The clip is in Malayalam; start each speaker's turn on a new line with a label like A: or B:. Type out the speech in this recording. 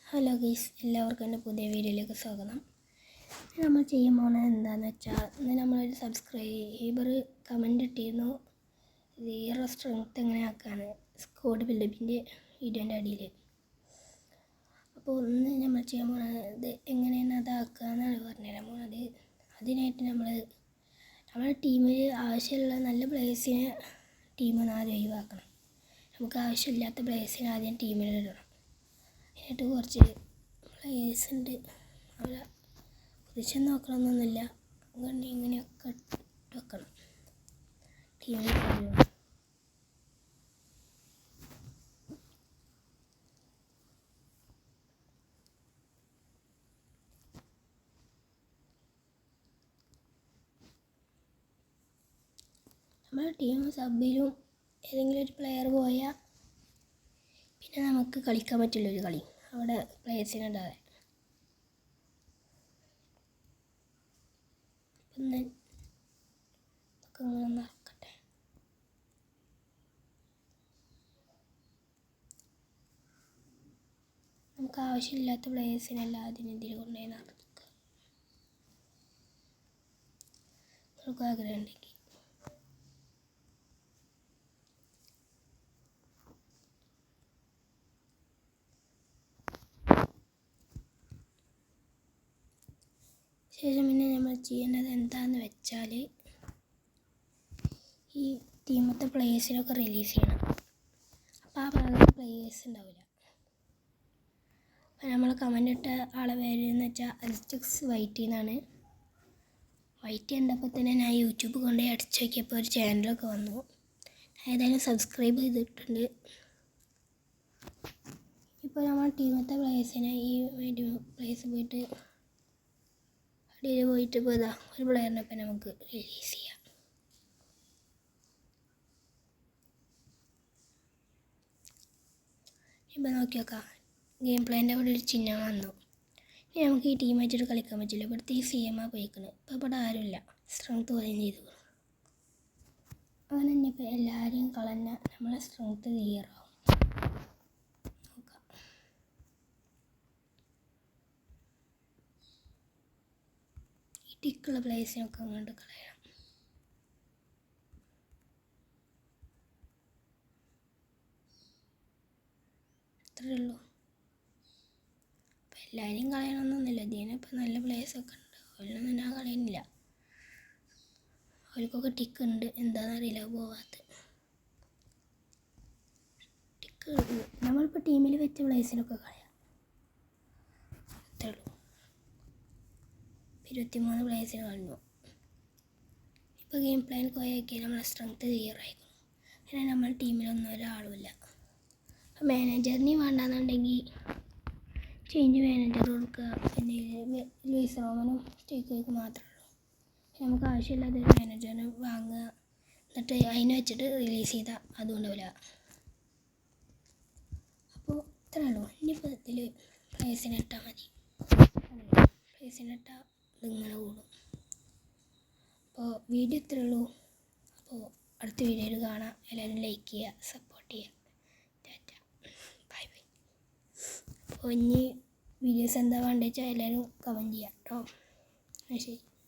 A: ഹലോ ഗൈസ്, എല്ലാവർക്കും എൻ്റെ പുതിയ വീഡിയോയിലേക്ക് സ്വാഗതം. നമ്മൾ ചെയ്യാൻ പോകുന്നത് എന്താണെന്ന് വെച്ചാൽ, ഇന്ന് നമ്മളൊരു സബ്സ്ക്രൈബർ കമൻ്റ് ഇട്ടിരുന്നു സീറോ സ്ട്രെങ്ത്ത് എങ്ങനെയാക്കാണ് സ്ക്വാഡ് ബിൽഡപ്പിൻ്റെ വീഡിയോൻ്റെ അടിയിൽ. അപ്പോൾ ഇന്ന് നമ്മൾ ചെയ്യാൻ പോകുന്നത് എങ്ങനെയാണ് അതാക്കുക എന്നാണ് പറഞ്ഞുതരാൻ പോകുന്നത്. അതിനായിട്ട് നമ്മുടെ ടീമിൽ ആവശ്യമുള്ള നല്ല പ്ലേയേഴ്സിനെ ടീമിൽ നിന്ന് ആദ്യം ഒഴിവാക്കണം. നമുക്ക് ആവശ്യമില്ലാത്ത പ്ലേയേഴ്സിനെ ആദ്യം ടീമിലിടണം. എന്നിട്ട് കുറച്ച് പ്ലേയേഴ്സ് ഉണ്ട്, അവരെ കുറിച്ച് നോക്കണമെന്നൊന്നുമില്ല, അതുകൊണ്ട് ഇങ്ങനെയൊക്കെ ഇട്ട് വെക്കണം ടീമിൽ. നമ്മുടെ ടീം സബിലും ഏതെങ്കിലും ഒരു പ്ലെയർ പോയാൽ പിന്നെ നമുക്ക് കളിക്കാൻ പറ്റില്ലൊരു കളി അവിടെ പ്ലേയേഴ്സിനുണ്ടാകാൻ. അപ്പം ഇങ്ങനെ നടക്കട്ടെ. നമുക്ക് ആവശ്യമില്ലാത്ത പ്ലേയേഴ്സിനെല്ലാം അതിനെതിരെ കൊണ്ടുപോയി നടക്കുക. നമുക്ക് ആഗ്രഹം ഉണ്ടെങ്കിൽ ശേഷം പിന്നെ നമ്മൾ ചെയ്യേണ്ടത് എന്താണെന്ന് വെച്ചാൽ, ഈ ടീമത്തെ പ്ലേയേഴ്സിനൊക്കെ റിലീസ് ചെയ്യണം. അപ്പോൾ ആ ഭാഗത്ത് പ്ലേയേഴ്സ് ഉണ്ടാവില്ല. അപ്പോൾ നമ്മൾ കമൻ്റ് ഇട്ട ആളെ പേരെന്ന് വെച്ചാൽ അൽറ്റക്സ് വൈറ്റി എന്നാണ്. വൈറ്റി കണ്ടപ്പോൾ തന്നെ ഞാൻ യൂട്യൂബ് കൊണ്ടുപോയി അടിച്ചു നോക്കിയപ്പോൾ ഒരു ചാനലൊക്കെ വന്നു. ഏതായാലും സബ്സ്ക്രൈബ് ചെയ്തിട്ടുണ്ട്. ഇപ്പോൾ നമ്മൾ ടീമത്തെ പ്ലേയേഴ്സിനെ ഈ പ്ലേസ് പോയിട്ട് അടിയിൽ പോയിട്ട് ഇപ്പോൾ ഇതാ ഒരു പ്ലെയറിനെ ഇപ്പം നമുക്ക് റിലീസ് ചെയ്യാം. ഇപ്പം നോക്കി നോക്കാം, ഗെയിം പ്ലേൻ്റെ അവിടെ ഒരു ചിഹ്നം വന്നു. ഇനി നമുക്ക് ഈ ടീം വെച്ചിട്ട് കളിക്കാൻ പറ്റില്ല. ഇവിടുത്തെ ഈ CM പോയിക്കുന്നത്. ഇപ്പോൾ ഇവിടെ ആരുമില്ല, സ്ട്രെങ്ത്ത് കുറയും ചെയ്തു. അങ്ങനെ തന്നെ ഇപ്പോൾ എല്ലാവരെയും കളഞ്ഞ നമ്മളെ സ്ട്രെങ്ത്ത് ക്ലിയർ ആവും. നോക്കാം, ഈ ടിക്കുള്ള പ്ലേസിനൊക്കെ അങ്ങോട്ട് കളയണം. അത്രയേ ഉള്ളൂ. അപ്പോൾ എല്ലാവരെയും കളയണമെന്നൊന്നുമില്ല. ഇതിനിപ്പോൾ നല്ല പ്ലേസൊക്കെ ഉണ്ട്, അവരൊന്നും ഞാൻ കളയുന്നില്ല. അവർക്കൊക്കെ ടിക്ക് ഉണ്ട്, എന്താണെന്നറിയില്ല പോവാത്ത ടിക്ക്. നമ്മളിപ്പോൾ ടീമിൽ വെച്ച പ്ലേസിനൊക്കെ കളയാം. അത്രേ ഉള്ളൂ. 23 പ്ലേസിന് കളഞ്ഞു. ഇപ്പോൾ ഗെയിം പ്ലാൻ പോയാക്കിയാൽ നമ്മളെ സ്ട്രെങ്ത്ത് ക്ലിയർ ആയിരിക്കും. അങ്ങനെ നമ്മൾ ടീമിലൊന്നും ഒരാളുമില്ല. അപ്പോൾ മാനേജറിന് വേണ്ടാന്നുണ്ടെങ്കിൽ ചേഞ്ച് മാനേജർ കൊടുക്കുക. പിന്നെ ലൂയിസ് റോമനും സ്റ്റേക്ക് മാത്രമേ ഉള്ളൂ. നമുക്ക് ആവശ്യമില്ലാത്തൊരു മാനേജറിനെ വാങ്ങുക, എന്നിട്ട് അതിനെ വെച്ചിട്ട് റിലീസ് ചെയ്താൽ അതുകൊണ്ടാവില്ല. അപ്പോൾ ഇത്രേ ഉള്ളൂ. ഇനിയിപ്പോൾ ഇതിൽ പ്ലേസിനെ ഇട്ടാൽ മതി. പ്ലേസിനെ ഇട്ടാൽ ഇതിങ്ങനെ കൂടും. അപ്പോൾ വീഡിയോ ഇത്രേ ഉള്ളൂ. അപ്പോൾ അടുത്ത വീഡിയോയിൽ കാണാം. എല്ലാവരും ലൈക്ക് ചെയ്യുക, സപ്പോർട്ട് ചെയ്യുക. Bye bye. അപ്പോൾ ഇനി വീഡിയോസ് എന്താ വേണ്ടത് വെച്ചാൽ എല്ലാവരും കമൻറ്റ് ചെയ്യാം കേട്ടോ. ശരി.